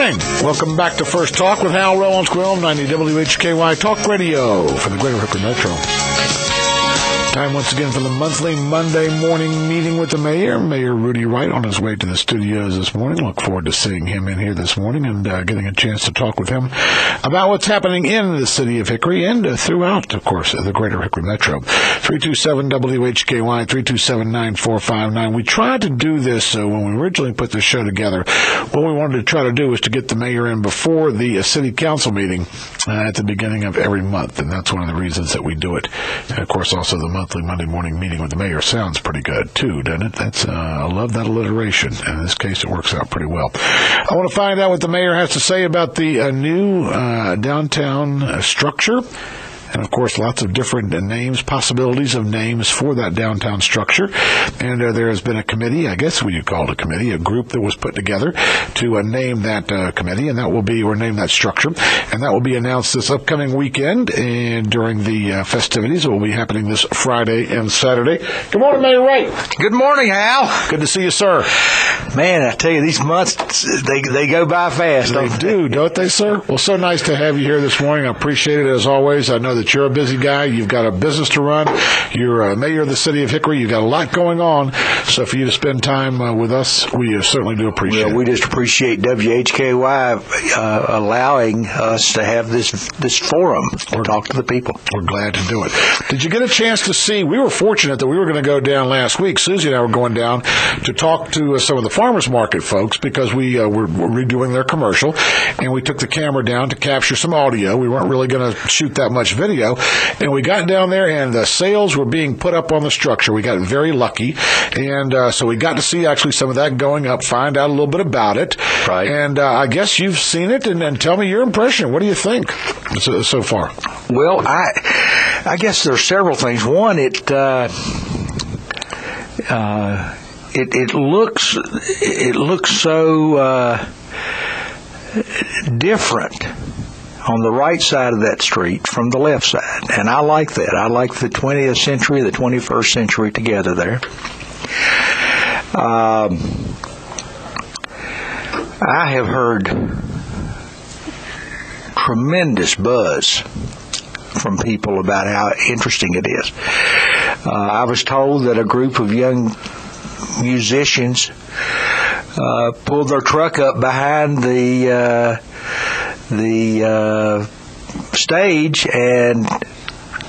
morning. Welcome back to First Talk with Hal Rollins-Quill, 90 WHKY Talk Radio for the Greater Hickory Metro. Time once again for the monthly Monday morning meeting with the mayor, Mayor Rudy Wright, on his way to the studios this morning. Look forward to seeing him in here this morning and getting a chance to talk with him about what's happening in the city of Hickory and throughout, of course, the Greater Hickory Metro. 327-WHKY, 327-9459. We tried to do this when we originally put the show together. What we wanted to try to do was to get the mayor in before the city council meeting at the beginning of every month, and that's one of the reasons that we do it. And, of course, also the monthly Monday morning meeting with the mayor sounds pretty good, too, doesn't it? I love that alliteration. In this case, it works out pretty well. I want to find out what the mayor has to say about the new downtown structure. And, of course, lots of different names, possibilities of names for that downtown structure. And there has been a committee, I guess what you call it a committee, a group that was put together to name that committee, and that will be, or name that structure. And that will be announced this upcoming weekend and during the festivities. It will be happening this Friday and Saturday. Good morning, Mayor Wright. Good morning, Hal. Good to see you, sir. Man, I tell you, these months, they go by fast. They do, don't they, sir? Well, so nice to have you here this morning. I appreciate it, as always. I know that you're a busy guy. You've got a business to run. You're a mayor of the city of Hickory. You've got a lot going on. So for you to spend time with us, we certainly do appreciate it. We just appreciate WHKY allowing us to have this forum to talk to the people. We're glad to do it. Did you get a chance to see? We were fortunate that we were going to go down last week. Susie and I were going down to talk to some of the farmers market folks because we were redoing their commercial, and we took the camera down to capture some audio. We weren't really going to shoot that much video, and we got down there, and the sales were being put up on the structure. We got very lucky, and so we got to see actually some of that going up, find out a little bit about it. Right. And I guess you've seen it, and tell me your impression. What do you think so far? Well, I guess there's several things. One, it looks so different on the right side of that street from the left side, and I like that. I like the 20th century, the 21st century together there. I have heard tremendous buzz from people about how interesting it is. I was told that a group of young musicians pulled their truck up behind the stage and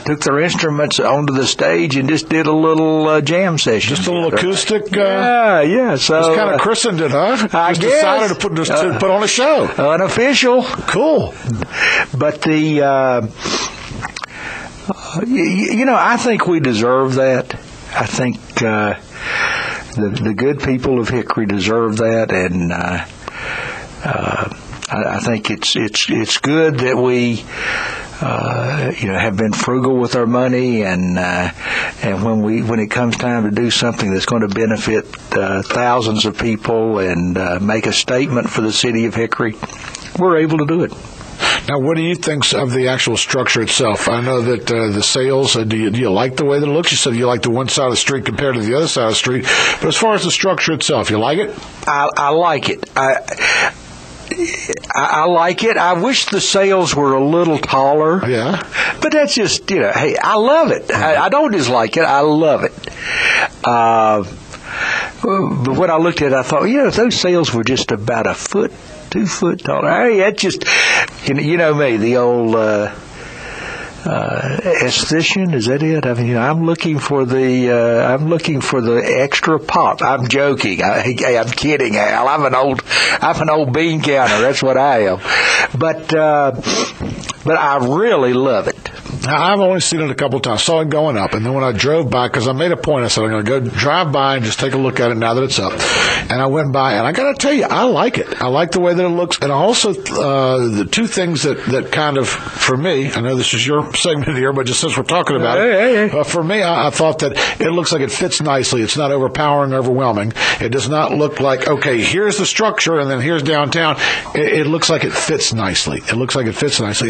took their instruments onto the stage and just did a little jam session. Just a little acoustic? Yeah. So just kind of christened it, huh? I just guess. Decided to put on a show. Unofficial. Cool. But I think we deserve that. I think the good people of Hickory deserve that, and I think it's good that we have been frugal with our money, and when it comes time to do something that's going to benefit thousands of people and make a statement for the city of Hickory, we're able to do it. Now, what do you think of the actual structure itself? I know that the sales, do you like the way that it looks? You said you like the one side of the street compared to the other side of the street. But as far as the structure itself, you like it? I like it. I like it. I wish the sales were a little taller. Yeah. But that's just, hey, I love it. I don't dislike it. I love it. But when I looked at it, I thought, if those sales were just about 2 foot taller. Hey, that just, you know me, the old aesthetician, is that it? I mean, I'm looking for the extra pop. I'm joking. I'm kidding, Al. I'm an old bean counter. That's what I am. But I really love it. I've only seen it a couple of times. Saw it going up, and then when I drove by, because I made a point, I said I'm going to go drive by and just take a look at it now that it's up. And I went by, and I got to tell you, I like it. I like the way that it looks, and also the two things that kind of, for me, I know this is your segment here, but just since we're talking about it, for me, I thought that it looks like it fits nicely. It's not overpowering, overwhelming. It does not look like, okay, here's the structure, and then here's downtown. It looks like it fits nicely.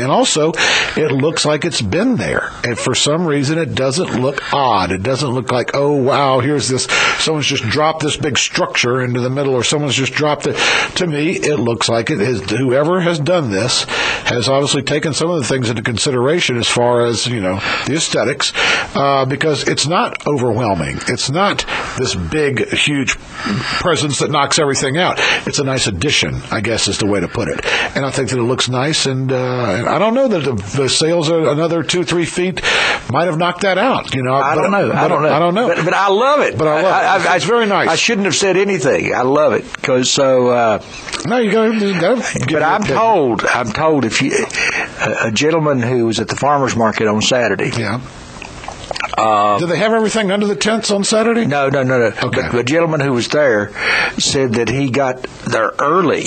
And also, it looks like it's been in there. And for some reason, it doesn't look odd. It doesn't look like, oh, wow, here's this, someone's just dropped this big structure into the middle, or someone's just dropped it. To me, it looks like it is, whoever has done this has obviously taken some of the things into consideration as far as, the aesthetics, because it's not overwhelming. It's not this big, huge presence that knocks everything out. It's a nice addition, I guess is the way to put it. And I think that it looks nice, and I don't know that the sails are another 2-3 feet might have knocked that out. I don't know. But I love it. But I love it. It's very nice. I shouldn't have said anything. I love it because no, you got to. But I'm told if you a gentleman who was at the farmers market on Saturday. Yeah. Did they have everything under the tents on Saturday? No. Okay. But the gentleman who was there said that he got there early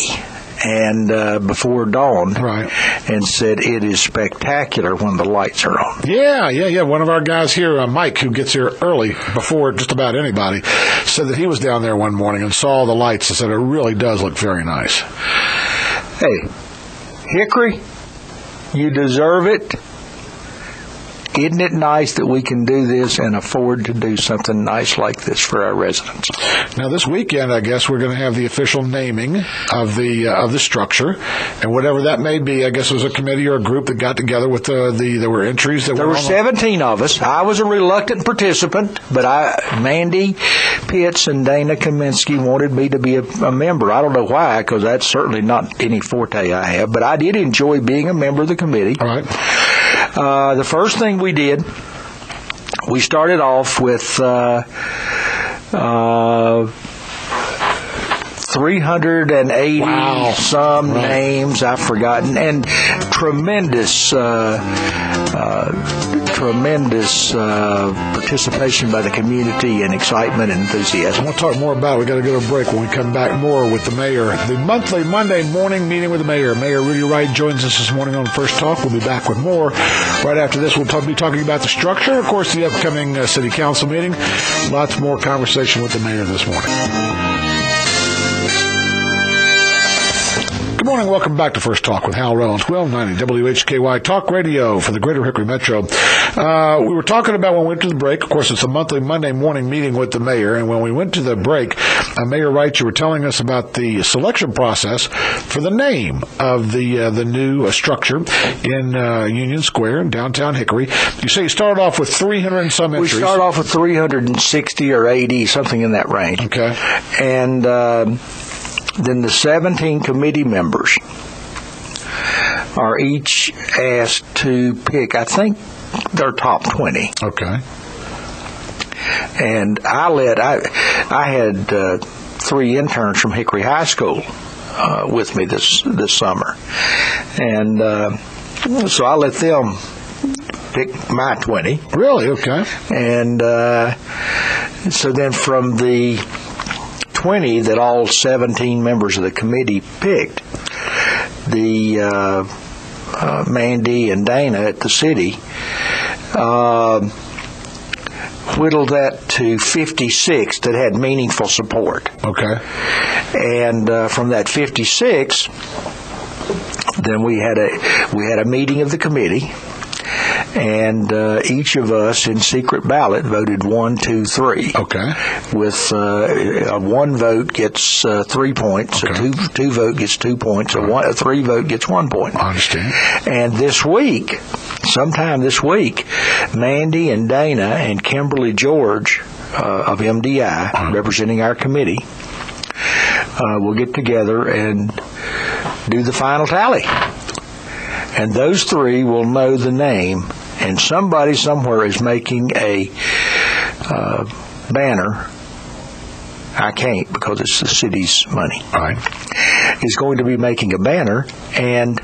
and before dawn, right, and said it is spectacular when the lights are on. Yeah. One of our guys here, Mike, who gets here early before just about anybody, said that he was down there one morning and saw the lights and said it really does look very nice. Hey, Hickory, you deserve it. Isn't it nice that we can do this and afford to do something nice like this for our residents? Now, this weekend, I guess we're going to have the official naming of the structure, and whatever that may be. I guess it was a committee or a group that got together with there were entries. There were 17 of us. I was a reluctant participant, but Mandy Pitts and Dana Kaminsky wanted me to be a member. I don't know why, because that's certainly not any forte I have, but I did enjoy being a member of the committee. All right. The first thing we did, we started off with 380 some names I've forgotten, and tremendous participation by the community and excitement and enthusiasm. We'll talk more about it. We've got to go to a break. When we come back, more with the mayor. The monthly Monday morning meeting with the mayor. Mayor Rudy Wright joins us this morning on First Talk. We'll be back with more. Right after this, we'll be talking about the structure, of course, the upcoming city council meeting. Lots more conversation with the mayor this morning. Good morning. Welcome back to First Talk with Hal Rollins, 1290 WHKY Talk Radio for the Greater Hickory Metro. We were talking about when we went to the break. Of course, it's a monthly Monday morning meeting with the mayor. And when we went to the break, Mayor Wright, you were telling us about the selection process for the name of the new structure in Union Square in downtown Hickory. You say you started off with 300 and some entries. We started off with 360 or 80, something in that range. Okay. And then the 17 committee members are each asked to pick, I think, their top 20. Okay. And I had 3 interns from Hickory High School with me this summer, and so I let them pick my 20. Really? Okay. And so then from the 20 that all 17 members of the committee picked, the Mandy and Dana at the city whittled that to 56 that had meaningful support. Okay. And from that 56, then we had a meeting of the committee, and each of us in secret ballot voted 1, 2, 3. Okay. With a 1 vote gets 3 points, okay. a 2 vote gets 2 points, a 3 vote gets 1 point. I understand. And sometime this week, Mandy and Dana and Kimberly George of MDI, representing our committee, will get together and do the final tally. And those 3 will know the name, and somebody somewhere is making a banner. I can't, because it's the city's money. Right. Is going to be making a banner, and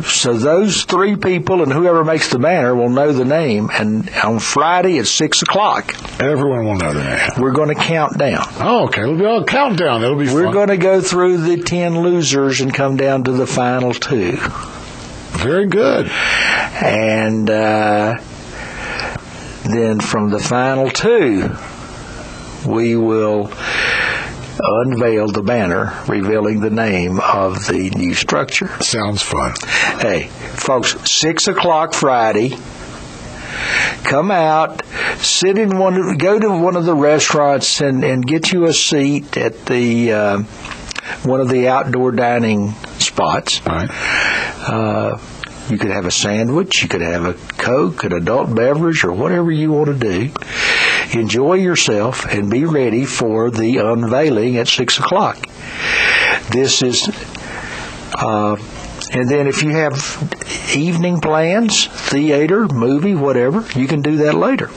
so those 3 people and whoever makes the banner will know the name, and on Friday at 6 o'clock, everyone will know the name. We're going to count down. Oh, okay. It'll be all countdown. It'll be fun. We're going to go through the 10 losers and come down to the final 2. Very good. And then from the final 2, we will unveiled the banner revealing the name of the new structure. Sounds fun. Hey, folks, 6 o'clock Friday. Come out, go to one of the restaurants and get you a seat at the one of the outdoor dining spots. All right. You could have a sandwich, you could have a Coke, an adult beverage, or whatever you want to do. Enjoy yourself and be ready for the unveiling at 6 o'clock. This is, and then if you have evening plans, theater, movie, whatever, you can do that later.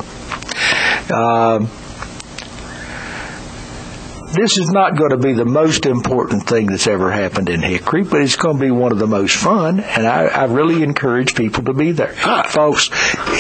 This is not going to be the most important thing that's ever happened in Hickory, but it's going to be one of the most fun, and I really encourage people to be there. Folks,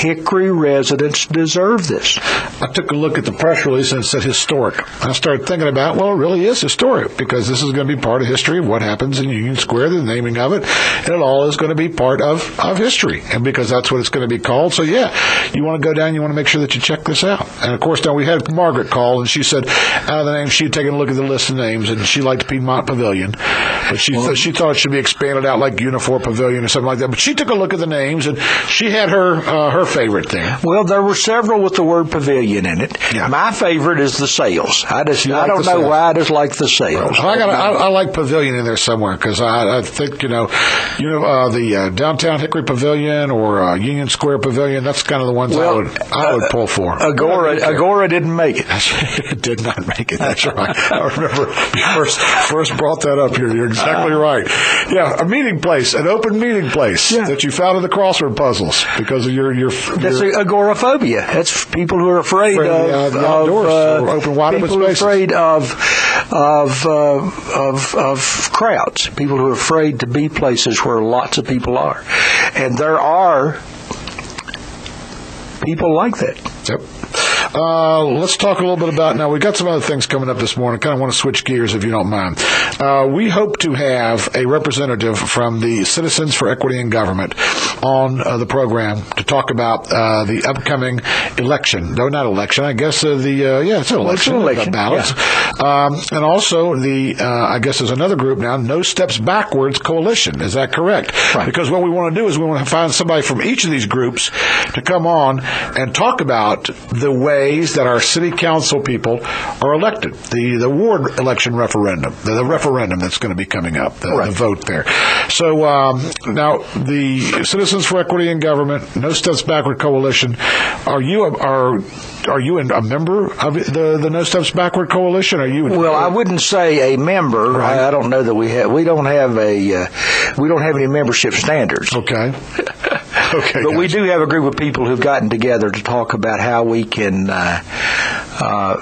Hickory residents deserve this. I took a look at the press release and it said historic. I started thinking about, well, it really is historic, because this is going to be part of history of what happens in Union Square, the naming of it, and it all is going to be part of history, and because that's what it's going to be called. So, yeah, you want to go down, you want to make sure that you check this out. And, of course, now we had Margaret call, and she said out of the names, she'd taken a look at the list of names, and she liked Piedmont Pavilion, but she thought it should be expanded out like Unifor Pavilion or something like that. But she took a look at the names, and she had her favorite there. Well, there were several with the word pavilion in it. Yeah. My favorite is the sails. I don't know why I just like the sails. I like pavilion in there somewhere, because I think the downtown Hickory Pavilion or Union Square Pavilion. That's kind of the ones I would pull for. Agora didn't make it. It did not make it. That's right. I remember you first brought that up here. You're exactly right. Yeah, a meeting place, an open meeting place that you found in the crossword puzzles because of your That's agoraphobia. That's people who are afraid of the outdoors, or open wide open spaces. People who are afraid of crowds. People who are afraid to be places where lots of people are, and there are people like that. Yep. Let's talk a little bit about, now we've got some other things coming up this morning. Kind of want to switch gears if you don't mind. We hope to have a representative from the Citizens for Equity in Government on the program to talk about the upcoming election. No, not election. I guess it's an election. Ballots. Yeah. And also I guess there's another group now, No Steps Backwards Coalition. Is that correct? Right. Because what we want to do is we want to find somebody from each of these groups to come on and talk about the ways that our city council people are elected. The ward election referendum, the referendum that's going to be coming up, the vote there. So now the Citizens for Equity in Government, No Steps Backward Coalition. Are you a member of the No Steps Backward Coalition? Are you? Well, I wouldn't say a member. Right. I don't know that we don't have any membership standards. Okay. Okay, but we do have a group of people who've gotten together to talk about how we can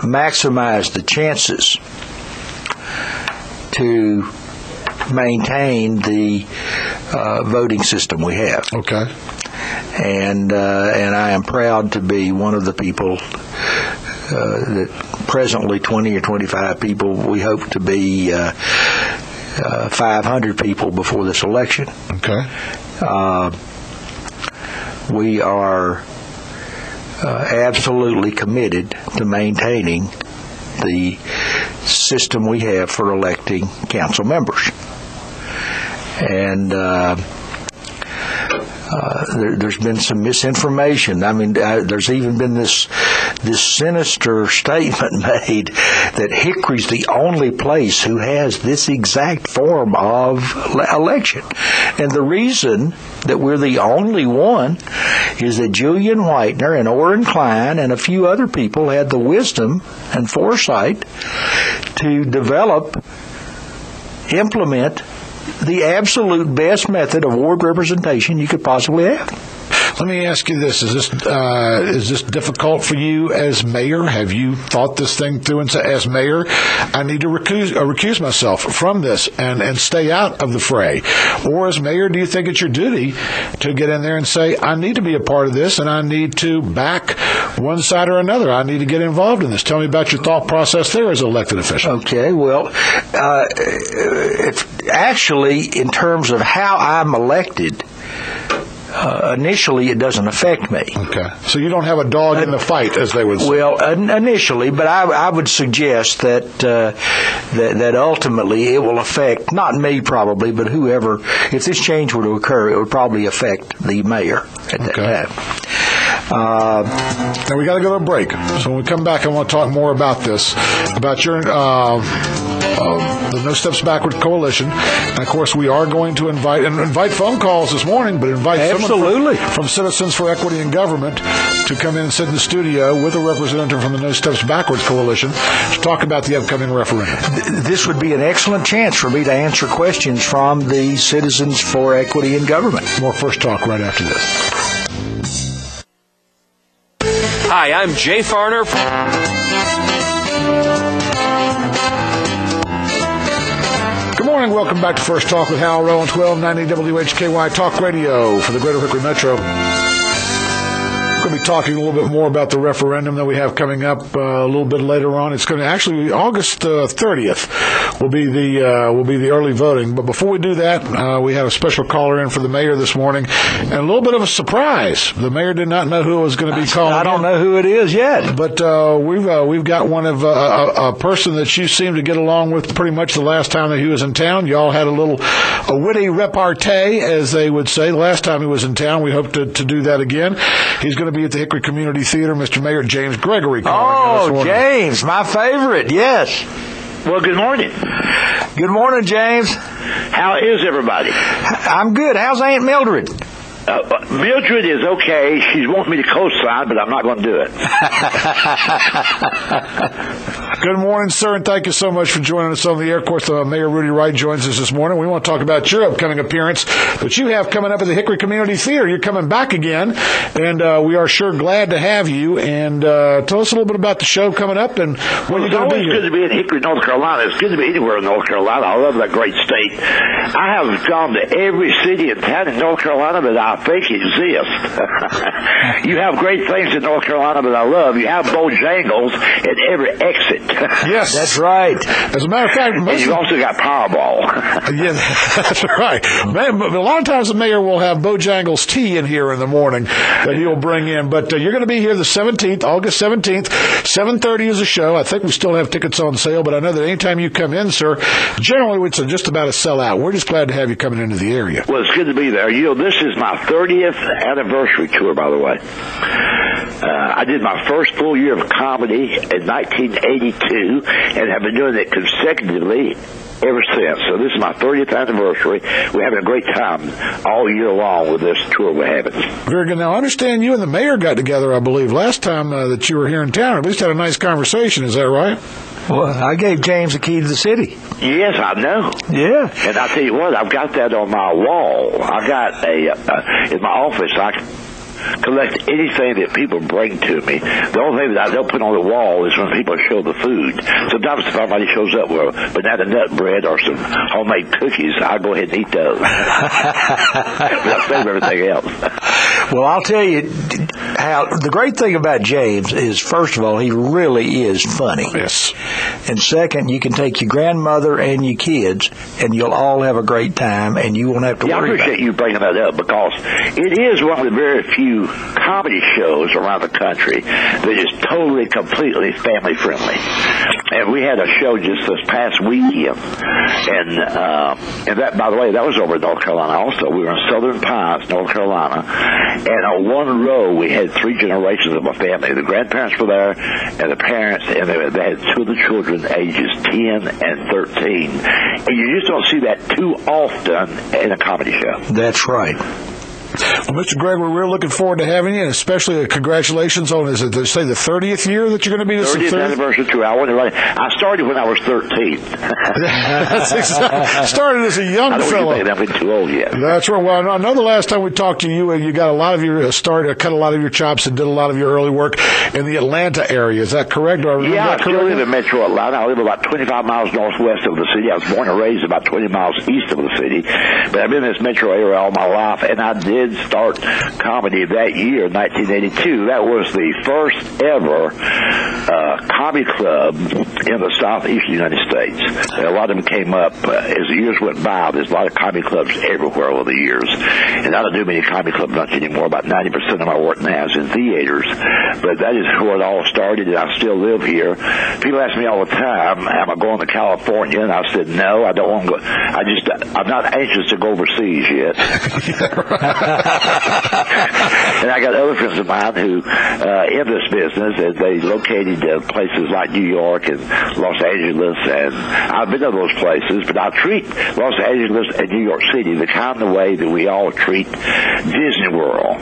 maximize the chances to maintain the voting system we have. Okay. And I am proud to be one of the people that presently 20 or 25 people. We hope to be 500 people before this election. Okay. We are absolutely committed to maintaining the system we have for electing council members. And there's been some misinformation. I mean, there's even been this sinister statement made that Hickory's the only place who has this exact form of election. And the reason that we're the only one is that Julian Whitener and Orrin Klein and a few other people had the wisdom and foresight to implement the absolute best method of ward representation you could possibly have. Let me ask you this: is this difficult for you as mayor? Have you thought this thing through and said, as mayor, I need to recuse myself from this and stay out of the fray? Or as mayor, do you think it's your duty to get in there and say, I need to be a part of this and I need to back one side or another? I need to get involved in this. Tell me about your thought process there as an elected official. Okay, well, actually, in terms of how I'm elected, initially it doesn't affect me. Okay. So you don't have a dog in the fight, as they would say. Well, initially, but I would suggest that ultimately it will affect, not me probably, but whoever, if this change were to occur, it would probably affect the mayor at that time. Now we got to go to a break. So when we come back, I want to talk more about this, about your the No Steps Backward Coalition. And of course, we are going to invite phone calls this morning, but invite someone from Citizens for Equity in Government to come in and sit in the studio with a representative from the No Steps Backwards Coalition to talk about the upcoming referendum. This would be an excellent chance for me to answer questions from the Citizens for Equity in Government. More First Talk right after this. Hi, I'm Jay Farner. Good morning. Welcome back to First Talk with Hal Rowan, 1290 WHKY Talk Radio for the Greater Hickory Metro. We're going to be talking a little bit more about the referendum that we have coming up a little bit later on. It's going to actually August 30th will be the early voting. But before we do that, we have a special caller in for the mayor this morning, and a little bit of a surprise. The mayor did not know who was going to be calling. I don't know who it is yet, but we've got one of a person that you seemed to get along with pretty much the last time that he was in town. Y'all had a witty repartee, as they would say, the last time he was in town. We hope to do that again. He's going to be at the Hickory Community Theater, Mr. Mayor James Gregory. Oh, James, my favorite, yes. Well, good morning. Good morning, James. How is everybody? I'm good. How's Aunt Mildred? Mildred is okay. She's wanting me to co-sign, but I'm not going to do it. Good morning, sir, and thank you so much for joining us on the air. Of course, Mayor Rudy Wright joins us this morning. We want to talk about your upcoming appearance that you have coming up at the Hickory Community Theater. You're coming back again, and we are sure glad to have you. And tell us a little bit about the show coming up and when you're going to be here. It's good to be in Hickory, North Carolina. It's good to be anywhere in North Carolina. I love that great state. I have gone to every city and town in North Carolina that I think exists. You have great things in North Carolina that I love. You have Bojangles at every exit. Yes, that's right. As a matter of fact, and you've also got Powerball. Yeah, that's right. Man, a lot of times the mayor will have Bojangles tea in here in the morning that he'll bring in. But you're going to be here the 17th, August 17th, 7:30 is a show. I think we still have tickets on sale, but I know that anytime you come in, sir, generally it's just about a sellout. We're just glad to have you coming into the area. Well, it's good to be there. This is my 30th anniversary tour, by the way. I did my first full year of comedy in 1982 and have been doing it consecutively ever since. So this is my 30th anniversary. We're having a great time all year long with this tour we're having. Very good. Now, I understand you and the mayor got together, I believe, last time that you were here in town. At least had a nice conversation. Is that right? Well, I gave James the key to the city. Yes, I know. Yeah. And I'll tell you what, I've got that on my wall. I got in my office, I collect anything that people bring to me. The only thing that I don't put on the wall is when people show the food. Sometimes if somebody shows up with banana nut bread or some homemade cookies, I'll go ahead and eat those. I'll save everything else. Well, I'll tell you, Hal, the great thing about James is, first of all, he really is funny. Yes. And second, you can take your grandmother and your kids, and you'll all have a great time, and you won't have to worry about it. I appreciate you bringing that up, because it is one of the very few comedy shows around the country that is totally, completely family-friendly. And we had a show just this past weekend, and that, by the way, that was over in North Carolina also. We were in Southern Pines, North Carolina, and on one row we had 3 generations of my family. The grandparents were there, and the parents, and they had 2 of the children, ages 10 and 13. And you just don't see that too often in a comedy show. That's right. Well, Mr. Gregory, we're looking forward to having you, and especially congratulations on, is it, they say, the 30th year that you're going to be? 30th anniversary tour. I started when I was 13. That's exactly. Started as a young fellow. I don't think I'm too old yet. That's right. Well, I know the last time we talked to you, you got a lot of your cut a lot of your chops and did a lot of your early work in the Atlanta area. Is that correct? Do I remember I that still live in Metro Atlanta. I live about 25 miles northwest of the city. I was born and raised about 20 miles east of the city, but I've been in this metro area all my life, and I did did start comedy that year, 1982. That was the first ever comedy club in the southeastern United States. A lot of them came up as the years went by. There's a lot of comedy clubs everywhere over the years. And I don't do many comedy clubs much anymore. About 90% of my work now is in theaters. But that is where it all started, and I still live here. People ask me all the time, am I going to California? And I said, no, I don't want to go. I'm not anxious to go overseas yet. And I got other friends of mine who, in this business, as they located places like New York and Los Angeles, and I've been to those places, but I treat Los Angeles and New York City the kind of way that we all treat Disney World.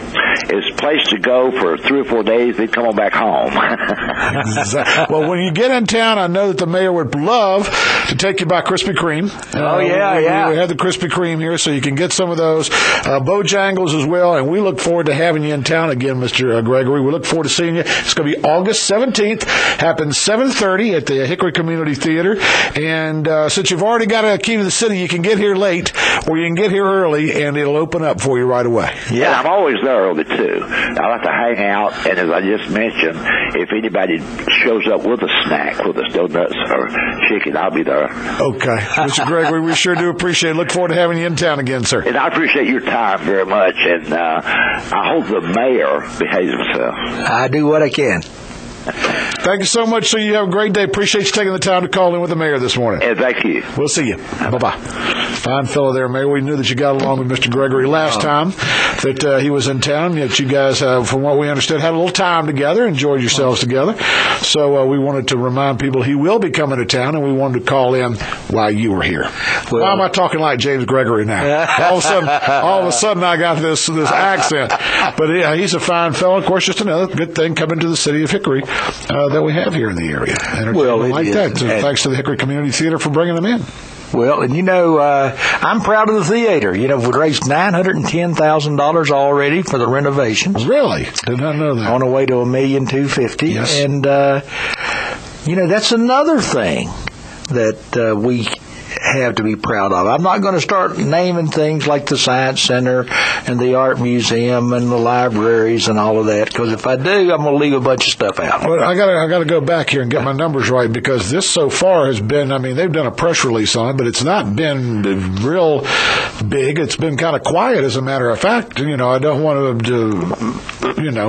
It's a place to go for 3 or 4 days, then come on back home. Well, when you get in town, I know that the mayor would love to take you by Krispy Kreme. We have the Krispy Kreme here, so you can get some of those. Bojangles as well, and we look forward to having you in town again, Mr. Gregory. We look forward to seeing you. It's going to be August 17th, happens 7:30 at the Hickory Community Theater, and since you've already got a key to the city, you can get here late, or you can get here early, and it'll open up for you right away. Yeah, and I'm always there early, too. I like to hang out, and as I just mentioned, if anybody shows up with a snack, with us donuts or chicken, I'll be there. Okay. Mr. Gregory, we sure do appreciate it. Look forward to having you in town again, sir. And I appreciate your time very much, and I hope the mayor behaves himself. I do what I can. Thank you so much, sir. You have a great day. Appreciate you taking the time to call in with the mayor this morning. And thank you. We'll see you. Bye-bye. Fine fellow there, Mayor. We knew that you got along with Mr. Gregory last time that he was in town. Yet you guys, from what we understood, had a little time together, enjoyed yourselves together. So we wanted to remind people he will be coming to town, and we wanted to call in while you were here. Well, why am I talking like James Gregory now? All of a sudden, I got this accent. But yeah, he's a fine fellow. Of course, just another good thing coming to the city of Hickory that we have here in the area. Well, like that. So thanks to the Hickory Community Theater for bringing them in. Well, and I'm proud of the theater. We've raised $910,000 already for the renovations. Really? Did not know that. On the way to $1,250,000. Yes. And that's another thing that we have to be proud of. I'm not going to start naming things like the Science Center and the Art Museum and the libraries and all of that, because if I do, I'm going to leave a bunch of stuff out. Well, I got to go back here and get my numbers right, because this so far has been, they've done a press release on it, but it's not been real big. It's been kind of quiet, as a matter of fact. I don't want to,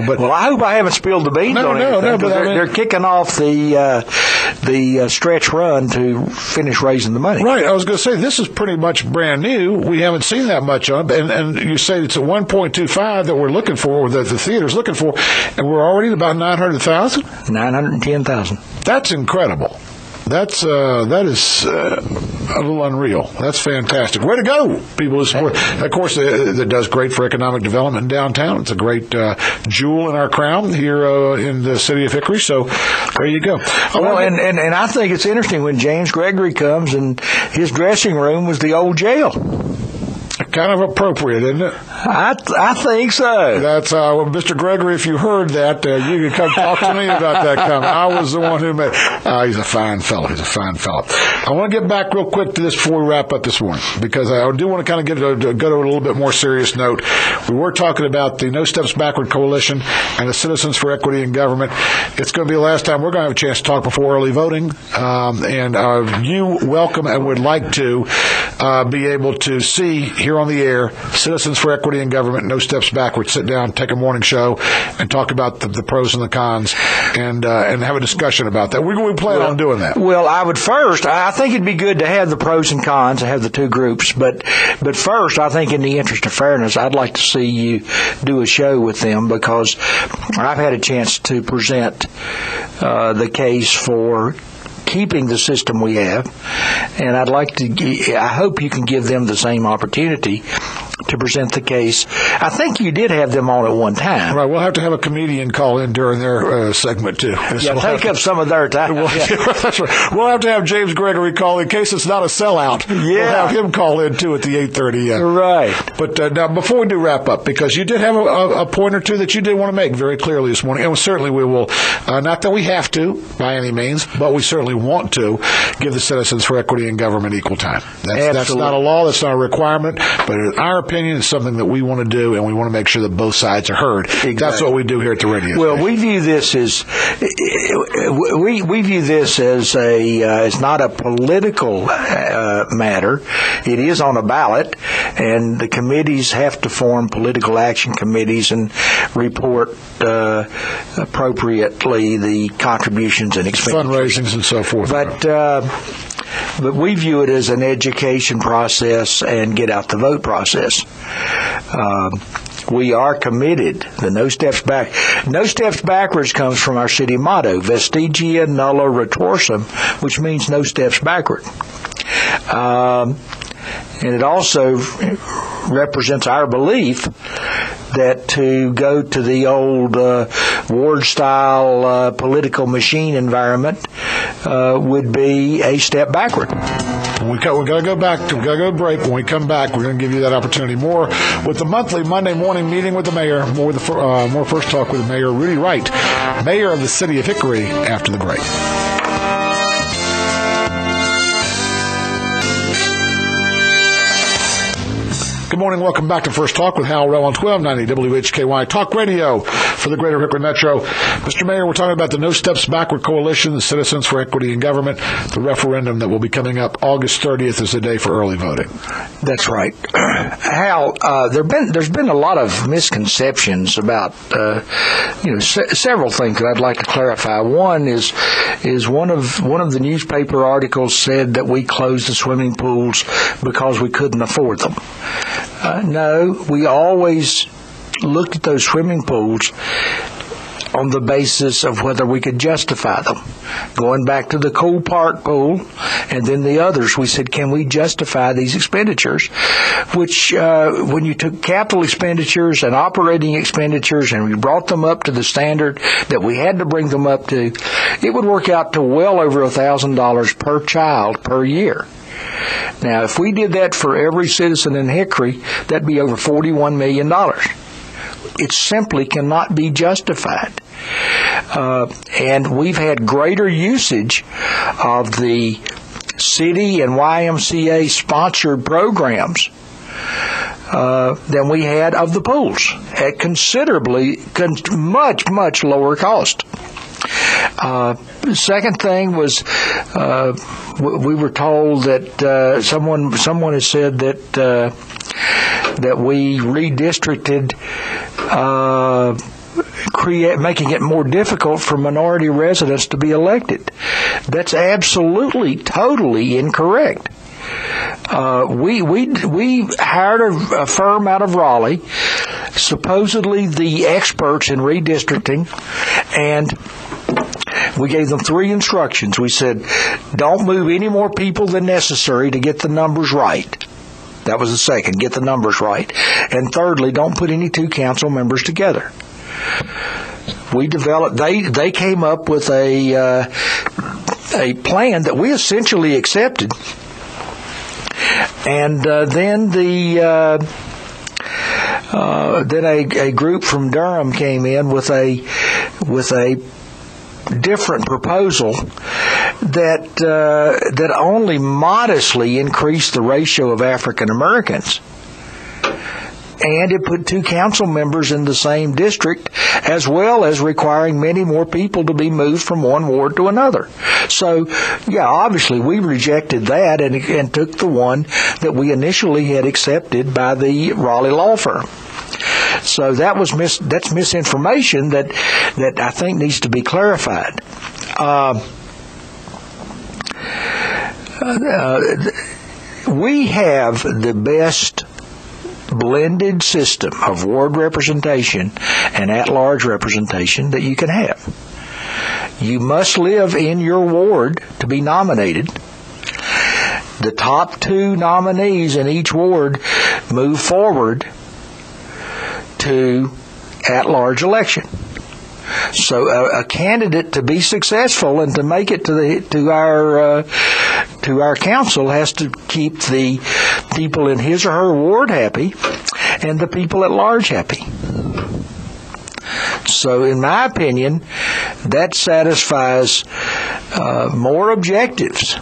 but... Well, I hope I haven't spilled the beans on anything. No, but they're kicking off the stretch run to finish raising the money. Right. I was going to say, this is pretty much brand new. We haven't seen that much on it. And you say it's a 1.25 that we're looking for, that the theater's looking for, and we're already at about 900,000? 910,000. That's incredible. That is a little unreal. That's fantastic. Way to go, people who support. Of course, that does great for economic development in downtown. It's a great jewel in our crown here in the city of Hickory. So there you go. Well, and I think it's interesting when James Gregory comes and his dressing room was the old jail. Kind of appropriate, isn't it? I think so. That's Mr. Gregory, if you heard that, you can come talk to me about that comment. I was the one who made he's a fine fellow. He's a fine fellow. I want to get back real quick to this before we wrap up this morning, because I do want to kind of go to a little bit more serious note. We were talking about the No Steps Backward Coalition and the Citizens for Equity in Government. It's going to be the last time we're going to have a chance to talk before early voting, and you welcome and would like to be able to see here on the air Citizens for Equity in Government, No Steps Backward. Sit down, take a morning show, and talk about the pros and the cons, and have a discussion about that. We plan on doing that. Well, I think it'd be good to have the pros and cons, to have the two groups, but first, I think in the interest of fairness, I'd like to see you do a show with them, because I've had a chance to present the case for keeping the system we have, and I hope you can give them the same opportunity to present the case. I think you did have them on at one time. Right. We'll have to have a comedian call in during their segment, too. Yeah, take up some of their time. That's right. We'll have to have James Gregory call in case it's not a sellout. Yeah. We'll have him call in, too, at the 8:30. Right. But now, before we do wrap up, because you did have a point or two that you did want to make very clearly this morning, and certainly we will, not that we have to, by any means, but we certainly want to give the Citizens for Equity in Government equal time. That's not a law, that's not a requirement, but in our opinion. It's something that we want to do, and we want to make sure that both sides are heard. Exactly. That's what we do here at the radio Well, station. we view this as it's not a political matter. It is on a ballot, and the committees have to form political action committees and report appropriately the contributions and expenditures. Fundraisings and so forth. But we view it as an education process and get out the vote process. We are committed. The no steps backwards comes from our city motto, Vestigia Nulla Retorsum, which means no steps backward. And it also represents our belief that to go to the old ward-style political machine environment would be a step backward. We've got to go back. We've got to go to break. When we come back, we're going to give you that opportunity. More with the monthly Monday morning meeting with the mayor. More First Talk with Mayor Rudy Wright, mayor of the city of Hickory, after the break. Good morning. Welcome back to First Talk with Hal Rowe on 1290 WHKY Talk Radio for the Greater Hickory Metro. Mr. Mayor, we're talking about the No Steps Backward Coalition, the Citizens for Equity in Government, the referendum that will be coming up August 30th is the day for early voting. That's right. Hal, there's been a lot of misconceptions about several things that I'd like to clarify. One is one of the newspaper articles said that we closed the swimming pools because we couldn't afford them. No, we always looked at those swimming pools on the basis of whether we could justify them. Going back to the Cool Park pool and then the others, we said, can we justify these expenditures? Which, when you took capital expenditures and operating expenditures and we brought them up to the standard that we had to bring them up to, it would work out to well over $1,000 per child per year. Now, if we did that for every citizen in Hickory, that'd be over $41 million. It simply cannot be justified. And we've had greater usage of the city and YMCA sponsored programs than we had of the pools at much lower cost. The second thing was we were told that someone has said that we redistricted, making it more difficult for minority residents to be elected. That's absolutely, totally incorrect. We hired a firm out of Raleigh, supposedly the experts in redistricting, and we gave them 3 instructions. We said, don't move any more people than necessary to get the numbers right. That was the second, get the numbers right. And thirdly, don't put any 2 council members together. We developed, they came up with a plan that we essentially accepted. And then a group from Durham came in with a different proposal that only modestly increased the ratio of African Americans, and it put 2 council members in the same district, as well as requiring many more people to be moved from one ward to another. So, yeah, obviously we rejected that and took the one that we initially had accepted by the Raleigh law firm. So that's misinformation that I think needs to be clarified. We have the best blended system of ward representation and at-large representation that you can have. You must live in your ward to be nominated. The top 2 nominees in each ward move forward to at-large election. So a candidate to be successful and to make it to our council has to keep the people in his or her ward happy and the people at large happy. So in my opinion, that satisfies more objectives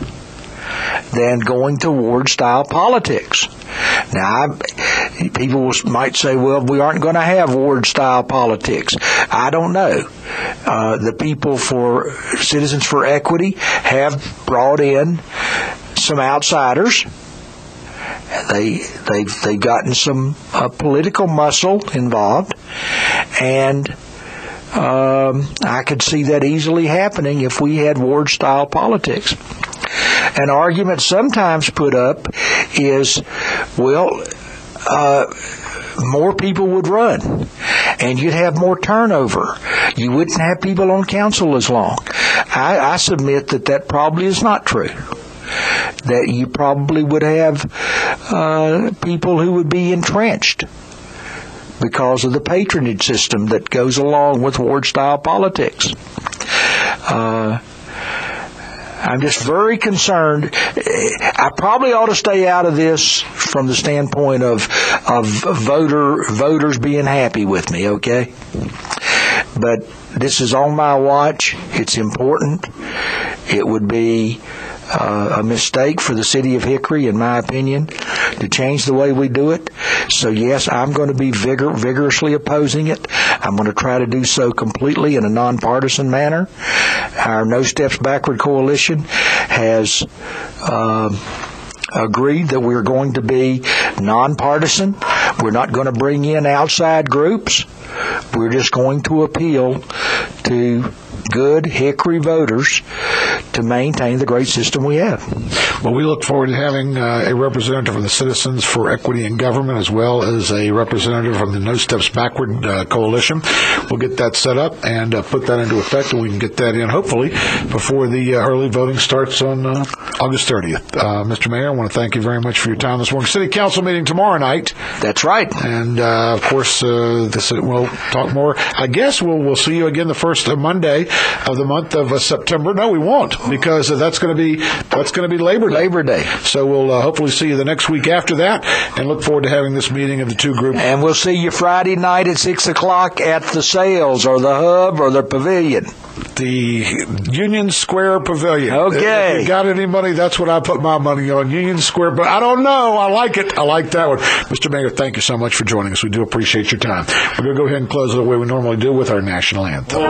than going to ward-style politics. Now, people might say, well, we aren't going to have ward-style politics. I don't know. The people for Citizens for Equity have brought in some outsiders. They've gotten some political muscle involved, and I could see that easily happening if we had ward-style politics. An argument sometimes put up is, well, more people would run, and you'd have more turnover. You wouldn't have people on council as long. I submit that probably is not true. That you probably would have people who would be entrenched because of the patronage system that goes along with ward-style politics. I'm just very concerned. I probably ought to stay out of this from the standpoint of voters being happy with me, okay? But this is on my watch. It's important. It would be a mistake for the city of Hickory, in my opinion, to change the way we do it. So yes, I'm going to be vigorously opposing it. I'm going to try to do so completely in a nonpartisan manner. Our No Steps Backward Coalition has agreed that we're going to be nonpartisan. We're not going to bring in outside groups. We're just going to appeal to good Hickory voters to maintain the great system we have. Well, we look forward to having a representative from the Citizens for Equity in Government, as well as a representative from the No Steps Backward Coalition. We'll get that set up and put that into effect, and we can get that in, hopefully, before the early voting starts on August 30th. Mr. Mayor, I want to thank you very much for your time this morning. City Council meeting tomorrow night. That's right. And, of course, we'll talk more. I guess we'll see you again the first Monday of the month of September. No, we won't, because that's going to be Labor Day. Labor Day. So we'll hopefully see you the next week after that, and look forward to having this meeting of the two groups. And we'll see you Friday night at 6 o'clock at the Sales or the Hub or the Pavilion. The Union Square Pavilion. Okay. If you got any money, that's what I put my money on, Union Square. But I don't know. I like it. I like that one. Mr. Mayor, thank you so much for joining us. We do appreciate your time. We're going to go ahead and close it the way we normally do with our national anthem.